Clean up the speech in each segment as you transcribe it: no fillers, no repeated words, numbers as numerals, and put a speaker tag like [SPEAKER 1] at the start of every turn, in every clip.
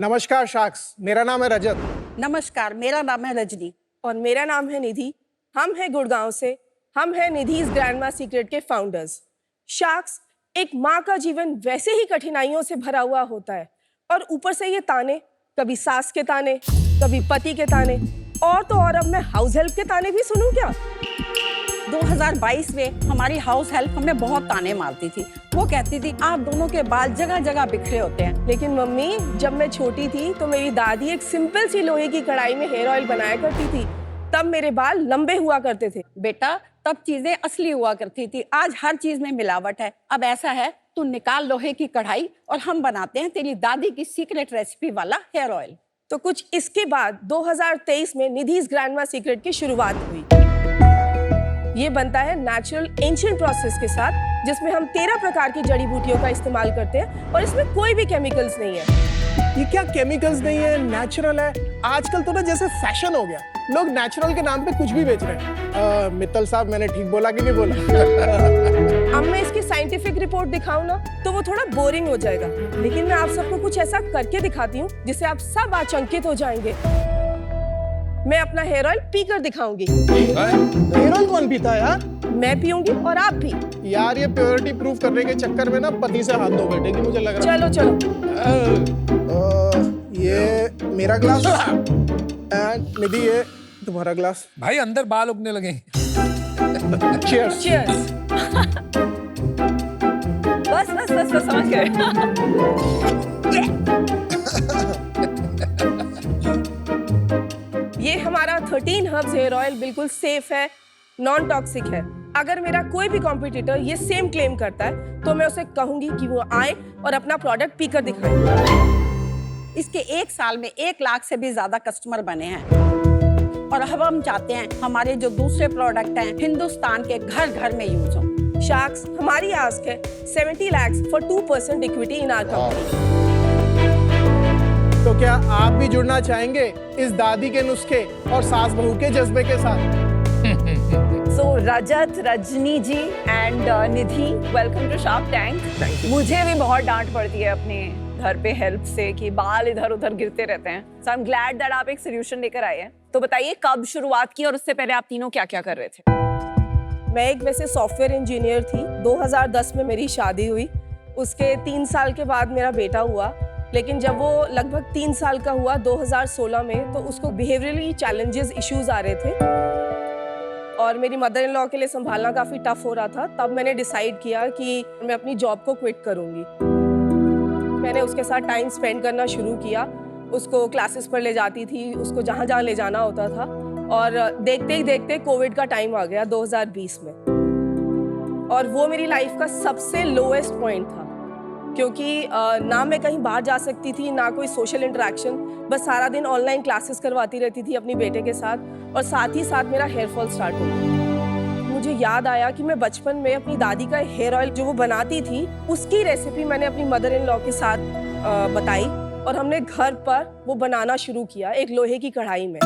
[SPEAKER 1] नमस्कार शाक्स, मेरा नाम है रजत।
[SPEAKER 2] नमस्कार, मेरा नाम है रजनी।
[SPEAKER 3] और मेरा नाम है निधि। हम हैं गुड़गांव से। हम हैं निधि's ग्रैंडमा सीक्रेट के फाउंडर्स। शाक्स, एक माँ का जीवन वैसे ही कठिनाइयों से भरा हुआ होता है और ऊपर से ये ताने, कभी सास के ताने, कभी पति के ताने, और तो और अब मैं हाउस हेल्प के ताने भी सुनूं क्या?
[SPEAKER 2] 2022 में हमारी हाउस हेल्प हमें बहुत ताने मारती थी। वो कहती थी आप दोनों के बाल जगह जगह बिखरे होते हैं।
[SPEAKER 3] लेकिन मम्मी, जब मैं छोटी थी तो मेरी दादी एक सिंपल सी लोहे की कढ़ाई में हेयर ऑयल बनाया करती थी, तब मेरे बाल लंबे हुआ करते थे।
[SPEAKER 2] बेटा, तब चीजें असली हुआ करती थी, आज हर चीज में मिलावट है। अब ऐसा है, तू निकाल लोहे की कढ़ाई और हम बनाते हैं तेरी दादी की सीक्रेट रेसिपी वाला हेयर ऑयल।
[SPEAKER 3] तो कुछ इसके बाद 2023 में निधि's ग्रैंडमा सीक्रेट की शुरुआत हुई। ये बनता है नेचुरल एंशिएंट प्रोसेस के साथ, जिसमें हम 13 प्रकार की जड़ी बूटियों का इस्तेमाल करते हैं और इसमें कोई भी केमिकल्स नहीं है।
[SPEAKER 1] ये क्या केमिकल्स नहीं है, नेचुरल है। आजकल तो ना जैसे फैशन हो गया, लोग नेचुरल के नाम पे कुछ भी बेच रहे हैं। मित्तल साहब, मैंने ठीक बोला कि नहीं बोला?
[SPEAKER 3] अब मैं इसकी साइंटिफिक रिपोर्ट दिखाऊं ना तो वो थोड़ा बोरिंग हो जाएगा, लेकिन मैं आप सबको कुछ ऐसा करके दिखाती हूँ जिससे आप सब आचंकित हो जाएंगे। मैं अपना हेयर ऑयल पीकर दिखाऊंगी।
[SPEAKER 1] हेयर ऑयल कौन पीता है यार?
[SPEAKER 3] मैं पीऊंगी और आप भी।
[SPEAKER 1] यार ये प्योरिटी प्रूफ करने के चक्कर में ना पति से हाथ धो बैठेगी मुझे लग रहा है।
[SPEAKER 3] चलो चलो।
[SPEAKER 1] ये मेरा ग्लास एंड निधि ये तुम्हारा ग्लास।
[SPEAKER 4] भाई अंदर बाल उगने लगे।
[SPEAKER 1] चीयर्स।
[SPEAKER 3] चीयर्स।
[SPEAKER 2] बस बस बस बस, समझ गए।
[SPEAKER 3] ये हमारा 13 हर्ब्स हेयर ऑयल बिल्कुल सेफ है, नॉन टॉक्सिक है। अगर मेरा कोई भी कॉम्पिटिटर ये सेम क्लेम करता है तो मैं उसे कहूंगी कि वो आए और अपना प्रोडक्ट पीकर दिखाए।
[SPEAKER 2] इसके 1 साल में 1 लाख से भी ज्यादा कस्टमर बने हैं और अब हम चाहते हैं हमारे जो दूसरे प्रोडक्ट हैं हिंदुस्तान के घर घर में यूज हो।
[SPEAKER 3] शाक्स, हमारी आस्क है 70 lakhs for 2% equity in our company.
[SPEAKER 1] तो क्या आप भी जुड़ना चाहेंगे इस दादी के नुस्खे और सास बहू के जज्बे के साथ?
[SPEAKER 5] So Rajat, Rajni ji and Nidhi, welcome to Shark Tank. मुझे भी बहुत डांट पड़ती है अपने घर पे हेल्प से कि बाल इधर उधर गिरते रहते हैं। So I'm glad that आप एक सोल्यूशन लेकर आए हैं। तो बताइए कब शुरुआत की और उससे पहले आप तीनों क्या क्या कर रहे थे?
[SPEAKER 3] मैं एक वैसे सॉफ्टवेयर इंजीनियर थी। 2010 में मेरी शादी हुई। उसके 3 साल के बाद मेरा बेटा हुआ, लेकिन जब वो लगभग 3 साल का हुआ 2016 में, तो उसको बिहेवियरली चैलेंजेस इश्यूज आ रहे थे और मेरी मदर इन लॉ के लिए संभालना काफ़ी टफ हो रहा था। तब मैंने डिसाइड किया कि मैं अपनी जॉब को क्विट करूँगी। मैंने उसके साथ टाइम स्पेंड करना शुरू किया। उसको क्लासेस पर ले जाती थी, उसको जहाँ जहाँ ले जाना होता था, और देखते ही देखते कोविड का टाइम आ गया 2020 में, और वो मेरी लाइफ का सबसे लोएस्ट पॉइंट था, क्योंकि ना मैं कहीं बाहर जा सकती थी, ना कोई सोशल इंटरेक्शन, बस सारा दिन ऑनलाइन क्लासेस करवाती रहती थी अपनी बेटे के साथ, और साथ ही साथ मेरा हेयर फॉल स्टार्ट हो गया। मुझे याद आया कि मैं बचपन में अपनी दादी का हेयर ऑयल जो वो बनाती थी, उसकी रेसिपी मैंने अपनी मदर इन लॉ के साथ बताई, और हमने घर पर वो बनाना शुरू किया एक लोहे की कढ़ाई में,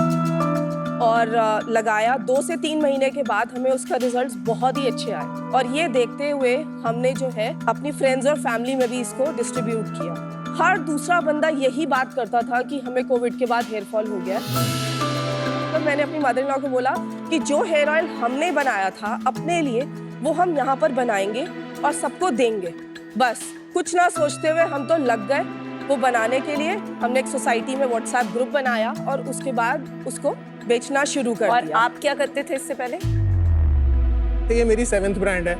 [SPEAKER 3] और लगाया। 2 से 3 महीने के बाद हमें उसका रिजल्ट्स बहुत ही अच्छे आए, और ये देखते हुए हमने जो है अपनी फ्रेंड्स और फैमिली में भी इसको डिस्ट्रीब्यूट किया। हर दूसरा बंदा यही बात करता था कि हमें कोविड के बाद हेयर फॉल हो गया। तो मैंने अपनी मदर इन लॉ को बोला कि जो हेयर ऑयल हमने बनाया था अपने लिए, वो हम यहाँ पर बनाएंगे और सबको देंगे। बस कुछ ना सोचते हुए हम तो लग गए वो बनाने के लिए। हमने एक सोसाइटी में व्हाट्सएप ग्रुप बनाया और उसके बाद उसको बेचना शुरू कर
[SPEAKER 5] और
[SPEAKER 3] दिया।
[SPEAKER 5] आप क्या करते थे इससे पहले?
[SPEAKER 1] तो ये मेरी 7th ब्रांड है।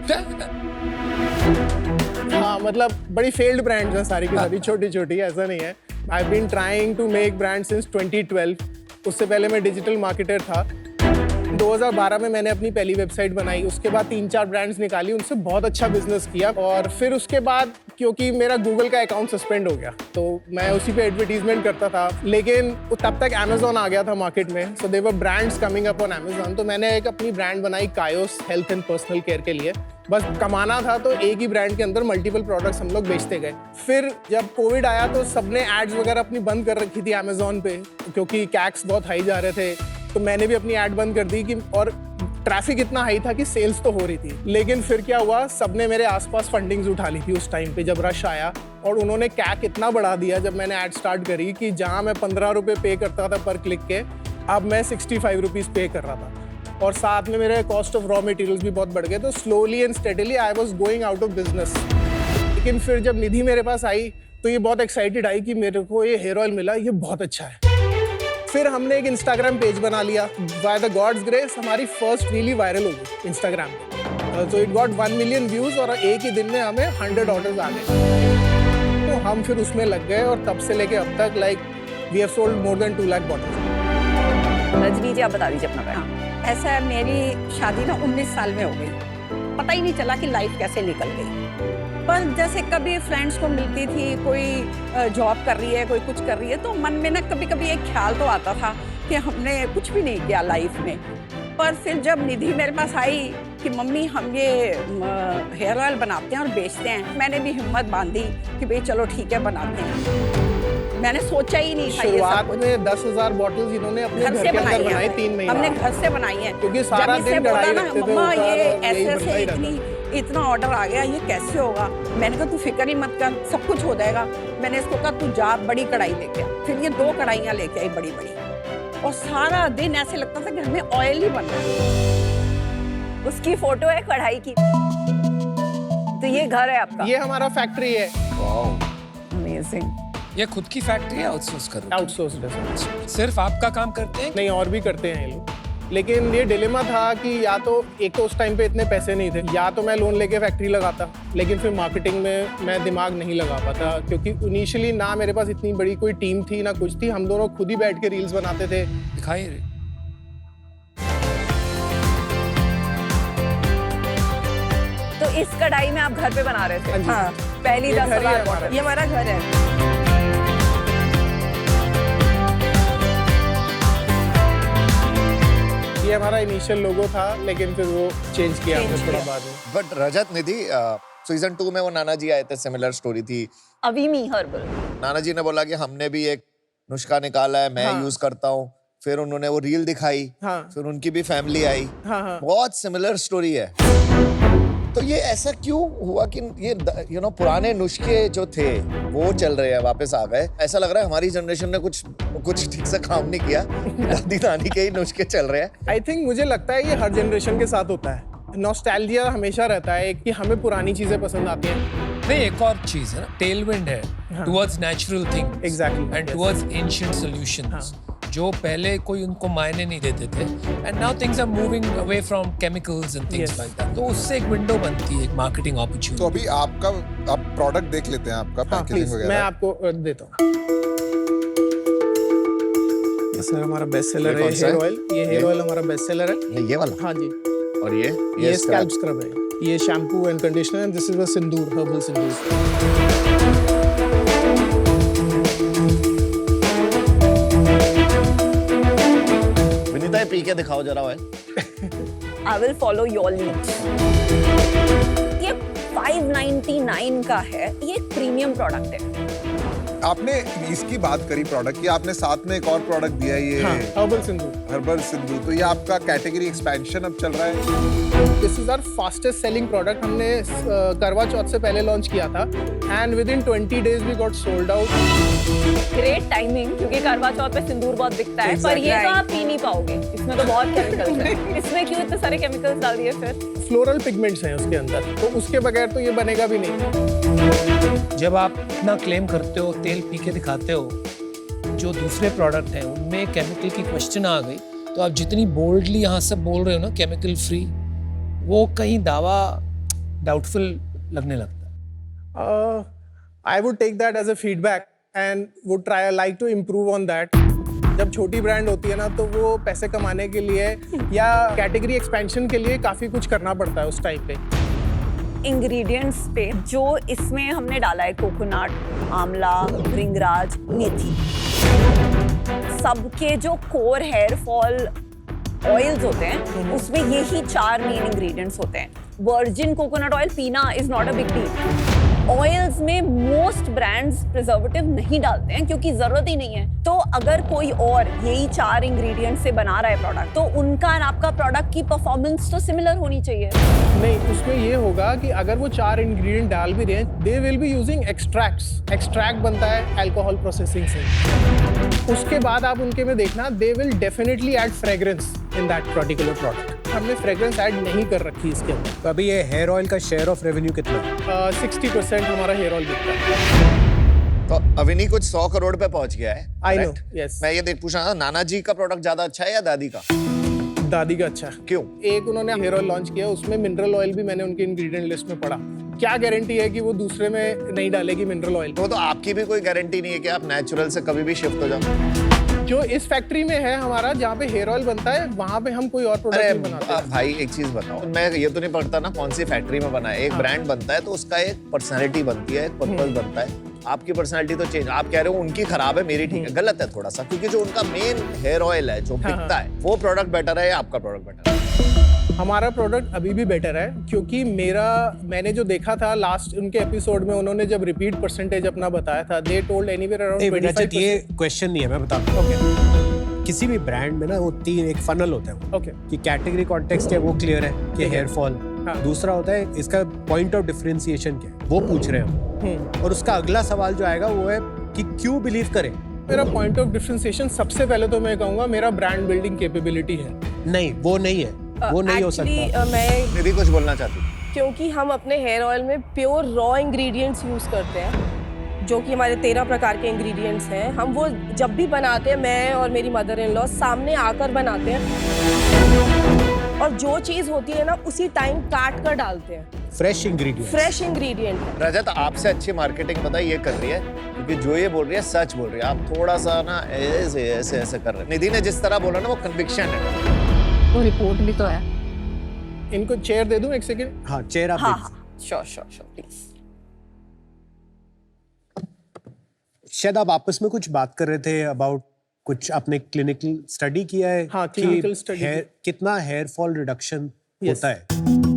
[SPEAKER 1] हाँ, मतलब बड़ी फेल्ड ब्रांड्स हैं सारी की सारी, छोटी छोटी, ऐसा नहीं है। I have been trying to make brand since 2012। उससे पहले मैं डिजिटल मार्केटर था। 2012 में मैंने अपनी पहली वेबसाइट बनाई, उसके बाद 3-4 ब्रांड्स निकाली, उनसे बहुत अच्छा बिजनेस किया, और फिर उसके बाद क्योंकि मेरा गूगल का अकाउंट सस्पेंड हो गया तो मैं उसी पे एडवर्टीजमेंट करता था, लेकिन तब तक अमेजोन आ गया था मार्केट में, so there were brands coming up on Amazon. तो मैंने एक अपनी ब्रांड बनाई Kayos health and personal care के लिए। बस कमाना था तो एक ही ब्रांड के अंदर मल्टीपल प्रोडक्ट्स हम लोग बेचते गए। फिर जब कोविड आया तो सबने एड्स वगैरह अपनी बंद कर रखी थी अमेजोन पे, क्योंकि कैक्स बहुत हाई जा रहे थे, तो मैंने भी अपनी ऐड बंद कर दी कि, और ट्रैफिक इतना हाई था कि सेल्स तो हो रही थी, लेकिन फिर क्या हुआ, सबने मेरे आसपास फंडिंग्स उठा ली थी उस टाइम पे जब रश आया, और उन्होंने कैक इतना बढ़ा दिया जब मैंने ऐड स्टार्ट करी कि जहां मैं 15 रुपये पे करता था पर क्लिक के, अब मैं 65 रुपीज़ पे कर रहा था, और साथ में मेरे कॉस्ट ऑफ रॉ मटेरियल्स भी बहुत बढ़ गए। तो slowly and steadily I was going out of business. लेकिन फिर जब निधि मेरे पास आई तो ये बहुत एक्साइटेड आई कि मेरे को ये हेयर ऑयल मिला, ये बहुत अच्छा है। फिर हमने एक इंस्टाग्राम पेज बना लिया, बाय द गॉड्स ग्रेस हमारी फर्स्ट रील वायरल हो गई इंस्टाग्राम पे, तो इट गॉट 1 मिलियन व्यूज और एक ही दिन में हमें 100 ऑर्डर्स आ गए। तो हम फिर उसमें लग गए और तब से लेके अब तक like we have sold more than 2 lakh bottles.
[SPEAKER 5] Rajni ji आप बता दीजिए अपना बैग।
[SPEAKER 2] ऐसा है, मेरी शादी ना 19 साल में हो गई, पता ही नहीं चला कि लाइफ कैसे निकल गई। पर जैसे कभी फ्रेंड्स को मिलती थी, कोई जॉब कर रही है, कोई कुछ कर रही है, तो मन में ना कभी कभी एक ख्याल तो आता था कि हमने कुछ भी नहीं किया लाइफ में। पर फिर जब निधि मेरे पास आई कि मम्मी हम ये हेयर ऑयल बनाते हैं और बेचते हैं, मैंने भी हिम्मत बांधी कि भाई चलो ठीक है बनाते हैं। मैंने सोचा ही नहीं था ये सब
[SPEAKER 1] शुरुआत
[SPEAKER 2] कुछ।
[SPEAKER 1] में 10,000 बॉटल्स इन्होंने अपने घर के अंदर बनाई 3 महीने।
[SPEAKER 2] हमने घर से बनाई है,
[SPEAKER 1] क्योंकि सारा
[SPEAKER 2] जब इससे
[SPEAKER 1] दिन
[SPEAKER 2] बोला
[SPEAKER 1] कढ़ाई
[SPEAKER 2] ना,
[SPEAKER 1] रखते थे
[SPEAKER 2] मम्मा
[SPEAKER 1] ऊपर
[SPEAKER 2] ये
[SPEAKER 1] और यही
[SPEAKER 2] ऐसे
[SPEAKER 1] बनता ही
[SPEAKER 2] ऐसे इतना ऑर्डर आ गया, ये कैसे होगा। मैंने कहा तू फिक्र ही मत कर, सब कुछ हो जाएगा। मैंने इसको कहा तू जा बड़ी कढ़ाई लेके आ। फिर ये 2 कढ़ाइयाँ लेके आई बड़ी बड़ी, और सारा दिन ऐसे लगता था कि हमें ऑयल ही बन रहा है।
[SPEAKER 5] उसकी फोटो है कढ़ाई की। तो ये घर है आपका?
[SPEAKER 1] ये हमारा फैक्ट्री है।
[SPEAKER 5] अमेजिंग।
[SPEAKER 4] ये खुद की फैक्ट्री है, आउटसोर्स कर रहे
[SPEAKER 1] आउटसोर्स्ड है।
[SPEAKER 4] हो? सिर्फ आपका काम करते हैं?
[SPEAKER 1] नहीं, और भी करते हैं ये लोग। लेकिन ये डिलेमा था कि या तो एक तो उस टाइम पे इतने पैसे नहीं थे, या तो मैं लोन लेके फैक्ट्री लगाता, लेकिन फिर मार्केटिंग में मैं दिमाग नहीं लगा पाता, क्योंकि इनिशियली ना मेरे पास इतनी बड़ी कोई टीम थी ना कुछ थी। हम दोनों खुद ही बैठ के रील्स बनाते थे।
[SPEAKER 4] दिखाइए।
[SPEAKER 5] तो इस कढ़ाई में आप घर पे बना रहे थे?
[SPEAKER 2] हाँ,
[SPEAKER 5] पहली
[SPEAKER 1] ये घर ही
[SPEAKER 5] 10,000
[SPEAKER 1] है हमारा।
[SPEAKER 5] बॉटल।
[SPEAKER 3] ये हमारा घर है।
[SPEAKER 1] ये हमारा इनिशियल लोगो था, लेकिन फिर वो चेंज किया हमने थोड़ा बाद में।
[SPEAKER 6] बट रजत निधि सीजन 2 में वो नाना जी आए थे, सिमिलर स्टोरी थी।
[SPEAKER 5] अवीमी हर्बल।
[SPEAKER 6] नाना जी ने बोला कि हमने भी एक नुस्खा निकाला है, मैं
[SPEAKER 1] हाँ।
[SPEAKER 6] यूज करता हूँ। फिर उन्होंने वो रील दिखाई,
[SPEAKER 1] हाँ।
[SPEAKER 6] फिर उनकी भी फैमिली आई।
[SPEAKER 1] हाँ, हाँ।
[SPEAKER 6] बहुत सिमिलर स्टोरी है। तो ये ऐसा क्यों हुआ कि ये पुराने नुस्खे जो थे वो चल रहे हैं, वापस आ गए? ऐसा लग रहा है हमारी जनरेशन ने कुछ ठीक से काम नहीं किया, दादी नानी के ही नुस्खे चल रहे हैं।
[SPEAKER 1] आई थिंक मुझे लगता है ये हर जनरेशन के साथ होता है। नॉस्टैल्जिया हमेशा रहता है कि हमें पुरानी चीजें पसंद आती हैं।
[SPEAKER 4] नहीं, एक और चीज है ना, टेलविंड है towards natural things
[SPEAKER 1] Exactly,
[SPEAKER 4] and
[SPEAKER 1] yes.
[SPEAKER 4] Towards ancient solutions, जो पहले कोई उनको मायने नहीं देते थे, and now things are moving away from chemicals and things
[SPEAKER 1] Yes.
[SPEAKER 4] Like that. तो उससे एक विंडो बनती है, एक मार्केटिंग अपॉर्चुनिटी।
[SPEAKER 7] तो अभी आप प्रोडक्ट देख लेते हैं, आपका
[SPEAKER 1] हाँ,
[SPEAKER 7] पैकेजिंग
[SPEAKER 1] प्लीज मैं
[SPEAKER 7] वगैरह।
[SPEAKER 1] आपको देता हूँ। ये सर हमारा बेस्ट सेलर
[SPEAKER 6] ये
[SPEAKER 1] है
[SPEAKER 6] कौन सा
[SPEAKER 1] हेयर
[SPEAKER 6] है?
[SPEAKER 1] ऑयल। ये हेयर ऑयल हमारा बेस्ट सेलर है।
[SPEAKER 6] ये वाला?
[SPEAKER 1] हाँ जी।
[SPEAKER 6] और ये
[SPEAKER 1] ये स्कैल्प स्क्रब है। ये shampoo and conditioner, and this is the sindoor, herbal sindoor.
[SPEAKER 6] Vinita, ये पी के दिखाओ जरा oil.
[SPEAKER 5] I will follow your lead. ये 599 का है, ये एक प्रीमियम प्रोडक्ट है।
[SPEAKER 7] आपने इसकी बात करी प्रोडक्ट की, आपने साथ में एक और प्रोडक्ट दिया है, ये
[SPEAKER 1] हाँ, हर्बल सिंदूर।
[SPEAKER 7] हर्बल सिंधु। तो ये आपका कैटेगरी एक्सपेंशन अब चल रहा है।
[SPEAKER 1] This is our fastest selling product. हमने करवा चौथ से पहले लॉन्च किया था, and within 20 days we got sold out.
[SPEAKER 5] Great timing, क्योंकि करवा चौथ पे सिंदूर बहुत बिकता है, पर ये तो आप पी नहीं पाओगे, इसमें तो बहुत केमिकल्स हैं। इसमें क्यों इतने सारे केमिकल्स डाल दिए फिर?
[SPEAKER 1] फ्लोरल पिगमेंट्स हैं उसके अंदर, तो उसके बगैर तो ये बनेगा भी नहीं।
[SPEAKER 4] जब आप इतना क्लेम करते हो, तेल पी के दिखाते हो, जो दूसरे प्रोडक्ट हैं उनमें केमिकल की क्वेश्चन आ गई, तो आप जितनी बोल्डली यहाँ से बोल रहे हो ना केमिकल फ्री, वो कहीं दावा डाउटफुल लगने लगता है।
[SPEAKER 1] I would take that as a feedback and would try like to improve on that. जब छोटी ब्रांड होती है ना, तो वो पैसे कमाने के लिए या कैटेगरी एक्सपेंशन के लिए काफी कुछ करना पड़ता है उस टाइम पे।
[SPEAKER 5] इंग्रेडिएंट्स पे जो इसमें हमने डाला है, कोकोनट, आंवला, भृंगराज, मेथी, सबके जो कोर हेयर फॉल ऑयल्स होते हैं उसमें यही 4 मेन इंग्रेडिएंट्स होते हैं। वर्जिन कोकोनट ऑयल पीना is not a big deal, oils में मोस्ट ब्रांड्स प्रिजर्वेटिव नहीं डालते हैं क्योंकि जरूरत ही नहीं है। तो अगर कोई और यही 4 इंग्रेडिएंट से बना रहा है प्रोडक्ट, तो उनका और आपका प्रोडक्ट की परफॉर्मेंस तो सिमिलर होनी चाहिए।
[SPEAKER 1] नहीं, उसमें ये होगा कि अगर वो 4 इंग्रेडिएंट डाल भी रहे हैं, they will be using extracts. Extract बनता है अल्कोहल प्रोसेसिंग से। उसके बाद आप उनके में देखना, they will definitely add fragrance in that particular product. हमने फ्रेग्रेंस ऐड नहीं कर रखी इसके अंदर।
[SPEAKER 8] तो अभी ये हेयर ऑयल का शेयर ऑफ रेवेन्यू कितना है?
[SPEAKER 1] 60% हमारा हेयर ऑयल बिकता है।
[SPEAKER 6] तो अविनी कुछ 100 करोड़ पे पहुंच गया है।
[SPEAKER 1] I know,
[SPEAKER 6] correct?
[SPEAKER 1] यस।
[SPEAKER 6] मैं ये देख पूछना था, नाना जी का प्रोडक्ट ज्यादा अच्छा है या दादी का?
[SPEAKER 1] दादी का अच्छा।
[SPEAKER 6] क्यों?
[SPEAKER 1] एक उन्होंने हेयर ऑयल लॉन्च किया, उसमें मिनरल ऑयल भी मैंने उनके इंग्रेडिएंट लिस्ट में पढ़ा। क्या गारंटी है कि वो दूसरे में नहीं डालेगी मिनरल ऑयल?
[SPEAKER 6] तो आपकी भी कोई गारंटी नहीं है कि आप नेचुरल से कभी भी शिफ्ट हो जाओ।
[SPEAKER 1] जो इस फैक्ट्री में है हमारा, जहाँ पे हेयर ऑयल बनता है, वहाँ पे हम कोई और प्रोडक्ट
[SPEAKER 6] अरे
[SPEAKER 1] नहीं बनाते हैं।
[SPEAKER 6] भाई एक चीज बताओ, मैं ये तो नहीं पढ़ता ना कौन सी फैक्ट्री में बना है। एक ब्रांड बनता है तो उसका एक पर्सनैलिटी बनती है, एक पर्पस बनता है। आपकी पर्सनैलिटी तो चेंज, आप कह रहे हो उनकी खराब है, मेरी ठीक है, गलत है थोड़ा सा, क्योंकि जो उनका मेन हेयर ऑयल है जो बिकता है, वो प्रोडक्ट बेटर है या आपका प्रोडक्ट बेटर है?
[SPEAKER 1] हमारा प्रोडक्ट अभी भी बेटर है, क्योंकि मैंने जो देखा था लास्ट उनके एपिसोड में, उन्होंने जब रिपीट परसेंटेज अपना बताया था, दे टोल्ड एनीवेयर अराउंड 25%।
[SPEAKER 8] ये क्वेश्चन नहीं है, मैं बताता हूँ।
[SPEAKER 1] ओके,
[SPEAKER 8] किसी भी ब्रांड में ना वो 3 एक फनल होता है
[SPEAKER 1] ओके,
[SPEAKER 8] कि कैटेगरी कॉन्टेक्स्ट है, वो क्लियर है कि हेयर फॉल।
[SPEAKER 1] हाँ।
[SPEAKER 8] दूसरा होता है इसका पॉइंट ऑफ डिफरेंशिएशन क्या है, वो पूछ रहे हैं हम। और उसका अगला सवाल जो आएगा वो है कि क्यों बिलीव करें।
[SPEAKER 1] मेरा पॉइंट ऑफ डिफरेंशिएशन सबसे पहले तो मैं कहूँगा मेरा ब्रांड बिल्डिंग कैपेबिलिटी है।
[SPEAKER 8] नहीं, वो नहीं है, वो नहीं हो
[SPEAKER 3] Actually,
[SPEAKER 8] सकता।
[SPEAKER 3] मैं
[SPEAKER 6] निधि कुछ बोलना चाहती हूँ।
[SPEAKER 3] क्योंकि हम अपने हेयर ऑयल में प्योर रॉ इंग्रेडिएंट्स यूज़ करते हैं, जो कि हमारे 13 प्रकार के इंग्रेडिएंट्स हैं। हम वो जब भी बनाते हैं, मैं और मेरी मदर इन लॉ सामने आकर बनाते हैं, और जो चीज़ होती है ना उसी टाइम काट कर डालते हैं।
[SPEAKER 8] Fresh ingredient,
[SPEAKER 3] fresh ingredient.
[SPEAKER 6] Rajat आपसे अच्छी मार्केटिंग पता है ये कर रही है, क्योंकि जो ये बोल रही है सच बोल रही है। आप थोड़ा सा ना ऐसे ऐसे ऐसे कर रहे हैं। निधि ने जिस तरह बोला ना, वो कन्विक्शन है।
[SPEAKER 5] वो रिपोर्ट भी तो है।
[SPEAKER 1] इनको चेयर दे दूं, एक सेकंड?
[SPEAKER 8] हाँ चेहरा
[SPEAKER 5] हाँ हाँ, श्योर प्लीज।
[SPEAKER 8] शायद आप आपस में कुछ बात कर रहे थे अबाउट कुछ आपने क्लिनिकल स्टडी किया है।
[SPEAKER 1] हाँ,
[SPEAKER 8] कि
[SPEAKER 1] clinical study
[SPEAKER 8] कितना हेयर फॉल रिडक्शन
[SPEAKER 1] Yes.
[SPEAKER 8] होता है।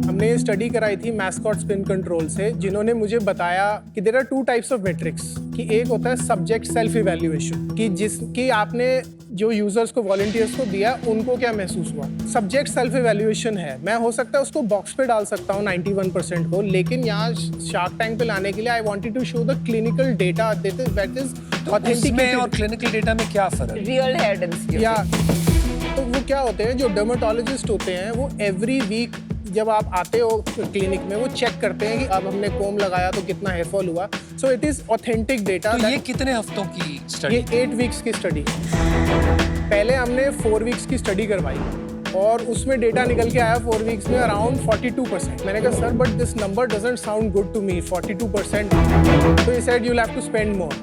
[SPEAKER 1] हमने ये स्टडी कराई थी मैस्कॉट स्पिन कंट्रोल से, जिन्होंने मुझे बताया कि there are 2 types of metrics, कि एक होता है सब्जेक्ट सेल्फ इवैल्यूएशन, कि जिसकी आपने जो यूजर्स को, वॉलंटियर्स को दिया, उनको क्या महसूस हुआ। सब्जेक्ट सेल्फ इवैल्यूएशन है, मैं हो सकता है उसको बॉक्स पे डाल सकता हूँ 91% को, लेकिन यहाँ शार्क टैंक पे लाने के लिए I wanted to show the clinical data that is
[SPEAKER 4] उसमें और क्लिनिकल डेटा में क्या फर्क है?
[SPEAKER 5] Real hair density.
[SPEAKER 1] या तो वो क्या होते हैं, जो डर्मेटोलॉजिस्ट होते हैं, वो एवरी वीक जब आप आते हो क्लिनिक में, वो चेक करते हैं कि अब हमने कोम लगाया तो कितना हेयर फॉल हुआ। So it is authentic data.
[SPEAKER 4] तो ये कितने हफ्तों की स्टडी?
[SPEAKER 1] ये 8 वीक्स की स्टडी। पहले हमने 4 वीक्स की स्टडी करवाई और उसमें डेटा निकल के आया 4 वीक्स में अराउंड 42%। मैंने कहा sir, but this number doesn't sound good to me, 42%। तो he said you will have to spend more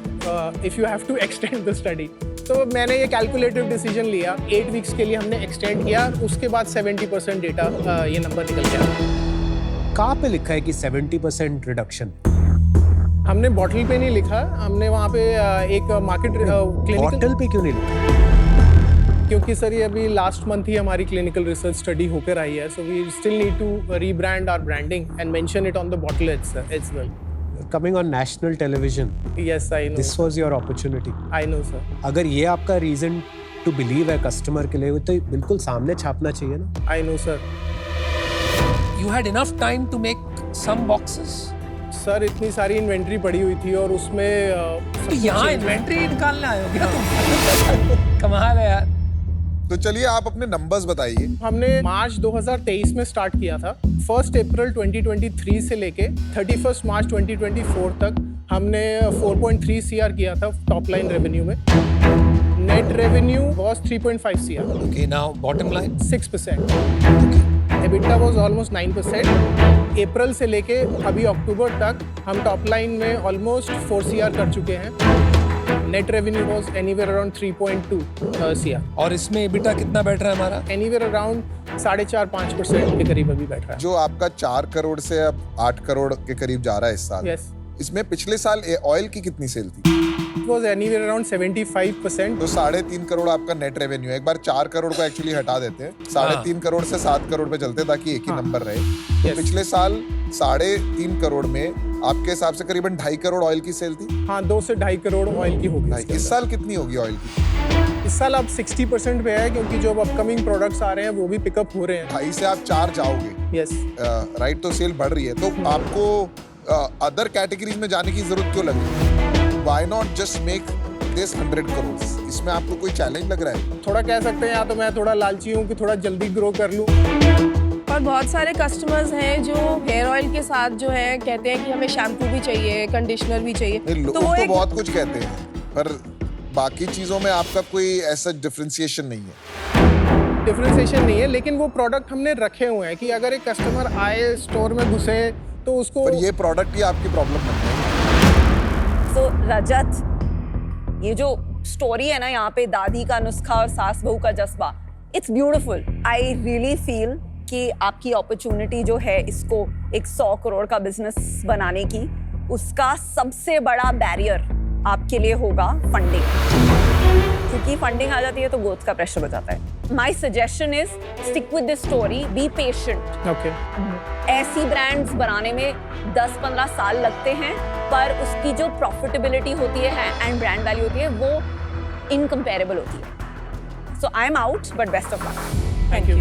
[SPEAKER 1] if you have to extend the study. तो मैंने ये कैलकुलेटिव डिसीजन लिया, 8 वीक्स के लिए हमने एक्सटेंड किया, उसके बाद 70% डेटा ये नंबर निकल गया।
[SPEAKER 8] कहाँ पे लिखा है कि 70% रिडक्शन?
[SPEAKER 1] हमने बॉटल पे नहीं लिखा, हमने वहाँ पे एक मार्केट क्लिनिकल।
[SPEAKER 8] बॉटल पे क्यों नहीं लिखा?
[SPEAKER 1] क्योंकि सर ये अभी लास्ट मंथ ही हमारी क्लिनिकल रिसर्च स्टडी होकर आई है, so we still need to rebrand our branding and mention it on the bottle as well.
[SPEAKER 8] Coming on national television,
[SPEAKER 1] Yes, I know.
[SPEAKER 8] this was your opportunity.
[SPEAKER 1] I know, sir.
[SPEAKER 8] अगर ये आपका reason to believe है customer के लिए, तो बिल्कुल सामने छापना चाहिए ना।
[SPEAKER 1] I know, sir.
[SPEAKER 4] You had enough time to make some boxes.
[SPEAKER 1] Sir इतनी सारी इन्वेंट्री पड़ी हुई थी और उसमें
[SPEAKER 4] तो यहाँ इन्वेंट्री निकालने आए हो क्या तुम? कमाल है यार।
[SPEAKER 7] तो चलिए आप अपने नंबर्स बताइए।
[SPEAKER 1] हमने मार्च 2023 में स्टार्ट किया था। 1 अप्रैल 2023 से लेके 31 मार्च 2024 तक हमने 4.3 CR किया था टॉप लाइन रेवेन्यू में। Net revenue was 3.5 CR।
[SPEAKER 4] Okay, now bottom line.
[SPEAKER 1] 6%। EBITDA was almost 9%। अप्रैल से लेके अभी अक्टूबर तक हम टॉप लाइन में ऑलमोस्ट 4 CR कर चुके हैं। Net revenue was anywhere around 3.2 CR।
[SPEAKER 4] और इसमें EBITDA कितना बैठ रहा है हमारा?
[SPEAKER 1] एनीवेयर अराउंड 4.5-5% के करीब अभी बैठ रहा है।
[SPEAKER 7] जो आपका 4 करोड़ से अब 8 करोड़ के करीब जा रहा है इस साल,
[SPEAKER 1] यस।
[SPEAKER 7] इसमें पिछले साल ऑयल की कितनी सेल थी?
[SPEAKER 1] It was anywhere around 75%।
[SPEAKER 7] तो 3.5 करोड़ आपका नेट रेवेन्यू है। एक बार 4 करोड़ को एक्चुअली हटा देते हैं, 3.5 करोड़ से 7 करोड़ पे चलते ताकि एक ही नंबर रहे। तो पिछले साल 3.5 करोड़ में आपके हिसाब से करीबन 2.5 करोड़ ऑयल की सेल थी।
[SPEAKER 1] हाँ, 2 से 2.5 करोड़ ऑयल की होगी।
[SPEAKER 7] इस साल कितनी होगी ऑयल की?
[SPEAKER 1] इस साल अब 60% पे है, क्योंकि जो अपकमिंग प्रोडक्ट्स आ रहे हैं वो भी पिकअप हो रहे हैं।
[SPEAKER 7] 2.5 से आप 4 जाओगे।
[SPEAKER 1] यस
[SPEAKER 7] राइट, तो सेल बढ़ रही है। तो आपको अदर कैटेगरीज में जाने की जरूरत क्यों लगी? Why not just make this 100 crore? इसमें आपको कोई चैलेंज लग रहा है?
[SPEAKER 1] थोड़ा कह सकते हैं, या तो मैं थोड़ा लालची हूँ कि थोड़ा जल्दी ग्रो कर लूँ।
[SPEAKER 3] और बहुत सारे कस्टमर्स हैं जो हेयर ऑयल के साथ जो है कहते हैं कि हमें शैम्पू भी चाहिए, कंडीशनर भी चाहिए।
[SPEAKER 7] लोग तो बहुत कुछ कहते हैं, पर बाकी चीजों में आपका कोई ऐसा डिफरेंशिएशन नहीं है।
[SPEAKER 1] डिफरेंशिएशन नहीं है, लेकिन वो प्रोडक्ट हमने रखे हुए हैं कि अगर एक कस्टमर आए स्टोर में घुसे तो उसको।
[SPEAKER 7] पर ये प्रोडक्ट ही आपकी प्रॉब्लम बन है।
[SPEAKER 5] So, रजत, ये जो स्टोरी है ना यहाँ पे, दादी का नुस्खा और सास बहू का जज्बा, it's beautiful. I really feel कि आपकी अपॉर्चुनिटी जो है इसको एक 100 करोड़ का बिजनेस बनाने की, उसका सबसे बड़ा बैरियर आपके लिए होगा फंडिंग, क्योंकि फंडिंग आ जाती है तो ग्रोथ का प्रेशर हो जाता है। My suggestion is stick with this story, be patient.
[SPEAKER 1] Okay.
[SPEAKER 5] ऐसी ब्रांड्स बनाने में 10-15 साल लगते हैं, पर उसकी जो प्रॉफिटेबिलिटी होती है एंड ब्रांड वैल्यू होती है वो इनकम्पेरेबल होती है। So I am out, but best of luck.
[SPEAKER 1] Thank you.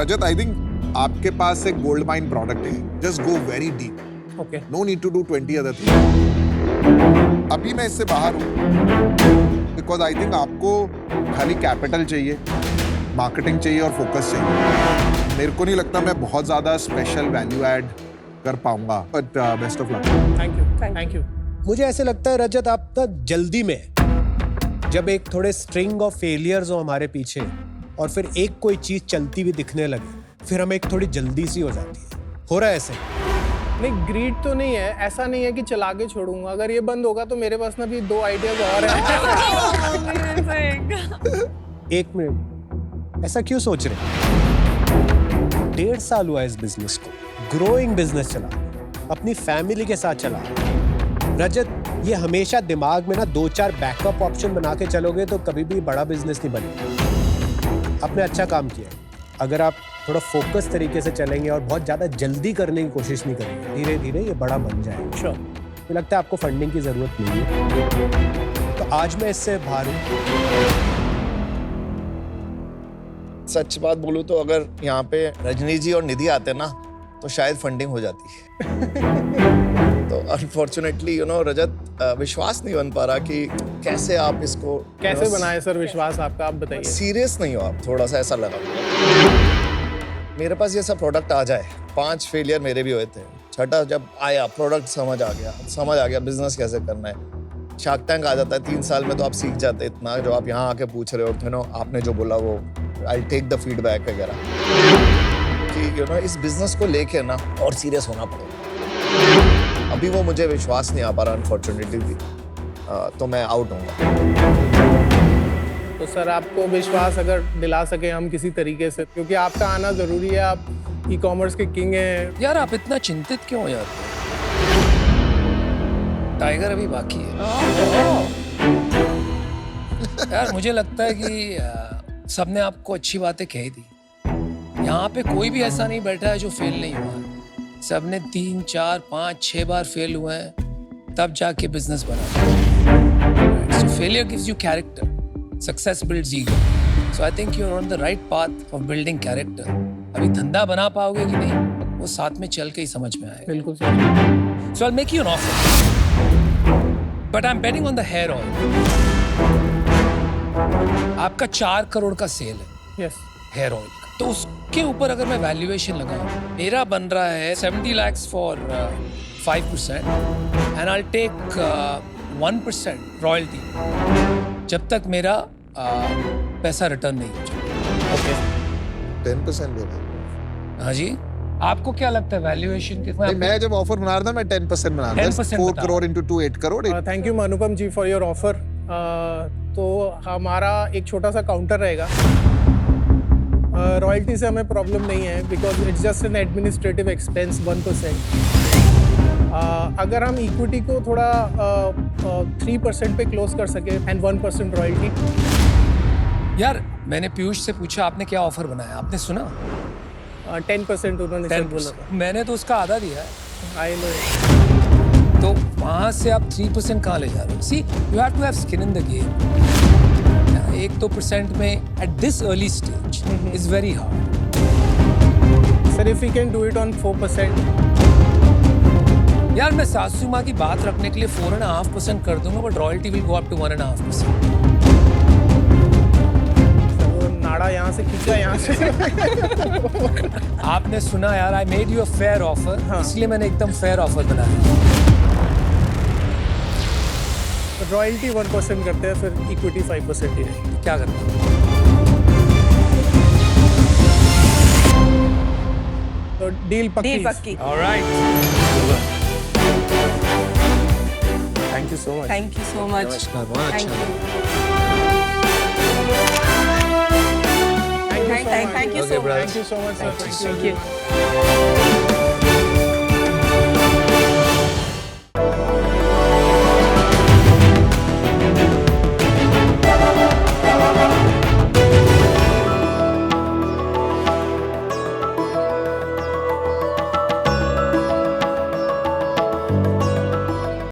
[SPEAKER 7] Rajat, I think आपके पास एक गोल्ड माइन प्रोडक्ट है। Just go very deep.
[SPEAKER 1] Okay.
[SPEAKER 7] No need to do 20 other things. अभी मैं इससे बाहर हूँ बिकॉज आई थिंक आपको खाली कैपिटल चाहिए, मार्केटिंग चाहिए और फोकस चाहिए। मेरे को नहीं लगता मैं बहुत ज्यादा स्पेशल वैल्यू ऐड कर पाऊंगा, but best of luck.
[SPEAKER 1] Thank you. Thank you.
[SPEAKER 8] मुझे ऐसे लगता है रजत, आप तो जल्दी में, जब एक थोड़े स्ट्रिंग ऑफ फेलियर्स हो हमारे पीछे और फिर एक कोई चीज चलती हुई दिखने लगे, फिर हमें एक थोड़ी जल्दी सी हो जाती है। हो रहा है ऐसे?
[SPEAKER 1] नहीं, ग्रीड तो नहीं है, ऐसा नहीं है कि चला के छोड़ूंगा। अगर ये बंद होगा तो मेरे पास ना भी 2 आइडियाज और हैं।
[SPEAKER 8] 1 मिनट, ऐसा क्यों सोच रहे हैं? 1.5 साल हुआ इस बिजनेस को, ग्रोइंग बिजनेस चला, अपनी फैमिली के साथ चला। रजत, ये हमेशा दिमाग में ना 2-4 बैकअप ऑप्शन बना के चलोगे तो कभी भी बड़ा बिजनेस नहीं बनेगा। आपने अच्छा काम किया। अगर आप थोड़ा फोकस तरीके से चलेंगे और बहुत ज़्यादा जल्दी करने की कोशिश नहीं करेंगे, धीरे धीरे ये बड़ा बन जाएगा।
[SPEAKER 1] श्योर।
[SPEAKER 8] मुझे लगता है आपको फंडिंग की ज़रूरत नहीं है, तो आज मैं इससे बाहर हूँ।
[SPEAKER 6] सच बात बोलूं तो अगर यहाँ पे रजनी जी और निधि आते ना तो शायद फंडिंग हो जाती है। तो अनफॉर्चुनेटली रजत, विश्वास नहीं बन पा रहा कि कैसे आप इसको
[SPEAKER 1] कैसे बनाए सर विश्वास आपका, आप बताइए।
[SPEAKER 6] सीरियस नहीं हो आप, थोड़ा सा ऐसा लगा। मेरे पास ये सब प्रोडक्ट आ जाए, 5 फेलियर मेरे भी हुए थे, 6ठा जब आया प्रोडक्ट समझ आ गया बिजनेस कैसे करना है। शार्क टैंक आ जाता है 3 साल में, तो आप सीख जाते इतना जो आप यहाँ आके पूछ रहे हो। आपने जो बोला वो आई टेक द फीडबैक वगैरह कि इस बिजनेस को लेके ना और सीरियस होना पड़ेगा। अभी वो मुझे विश्वास नहीं आ पा रहा अनफॉर्चुनेटली, तो मैं आउट हूँ।
[SPEAKER 1] तो सर आपको विश्वास अगर दिला सके हम किसी तरीके से, क्योंकि आपका आना जरूरी है, आप ई कॉमर्स के किंग हैं।
[SPEAKER 4] यार आप इतना चिंतित क्यों हो यार? टाइगर अभी बाकी है। यार मुझे लगता है कि सबने आपको अच्छी बातें कही थी। यहाँ पे कोई भी ऐसा नहीं बैठा है जो फेल नहीं हुआ है। सबने 3, 4, 5, 6 बार फेल हुए हैं, तब जाके बिजनेस बना। So failure gives you character. Success builds ego. So I think you're on the right path of building character. अभी धंधा बना पाओगे कि नहीं, वो साथ में चल के ही समझ में आएगा।
[SPEAKER 1] बिल्कुल sir.
[SPEAKER 4] So I'll make you an offer. But I'm betting on the hair oil. आपका 4 करोड़ का सेल है
[SPEAKER 1] यस।
[SPEAKER 4] हेयर ऑयल का, तो उसके ऊपर अगर मैं वैल्यूएशन लगाऊं, मेरा बन रहा है 70 lakhs for 5% and I take 1% royalty जब तक मेरा पैसा रिटर्न नहीं हो जाए।
[SPEAKER 1] ओके।
[SPEAKER 7] 10% दे रहा।
[SPEAKER 4] हाँ जी, आपको क्या लगता है वैल्यूएशन कितना?
[SPEAKER 7] मैं जब ऑफर बना रहा था मैं 10% बना रहा था।
[SPEAKER 4] 10%
[SPEAKER 7] 4 crore into 2 8 crore.
[SPEAKER 1] Thank you Anupam ji for your offer. तो हमारा एक छोटा सा काउंटर रहेगा। रॉयल्टी से हमें प्रॉब्लम नहीं है, because it's just an administrative expense 1%। अगर हम इक्विटी को थोड़ा 3% पे क्लोज कर सके एंड 1% रॉयल्टी।
[SPEAKER 4] यार मैंने पीयूष से पूछा आपने क्या ऑफर बनाया, आपने सुना?
[SPEAKER 1] 10% उन्होंने सर बोला
[SPEAKER 4] 10%। मैंने तो उसका आधा दिया है।
[SPEAKER 1] I know.
[SPEAKER 4] तो वहां से आप 3% कहाँ ले जा रहे हो? See you have to have skin in the game. 1-2% में at this early stage is very hard.
[SPEAKER 1] Sir if you can do it on 4%।
[SPEAKER 4] यार मैं सासू माँ की बात रखने के लिए 4.5% कर दूंगा, but royalty will go up to 1.5%।
[SPEAKER 1] वो नाड़ा यहाँ से खींचा यहाँ से।
[SPEAKER 4] आपने सुना यार, I made you a fair offer, इसलिए मैंने एकदम फेयर ऑफर बनाया।
[SPEAKER 1] रॉयल्टी 1% करते हैं, फिर इक्विटी 5% ही रहेगी।
[SPEAKER 4] क्या करते हो?
[SPEAKER 1] तो डील पक्की।
[SPEAKER 3] पक्की।
[SPEAKER 4] Alright,
[SPEAKER 1] thank you so much.
[SPEAKER 3] Thank you so much.
[SPEAKER 4] नमस्कार, बहुत अच्छा लगा।
[SPEAKER 3] Thank you
[SPEAKER 4] Okay,
[SPEAKER 3] so much.
[SPEAKER 4] brother.
[SPEAKER 1] Thank you so much, sir.
[SPEAKER 4] Thank you.
[SPEAKER 1] Thank you.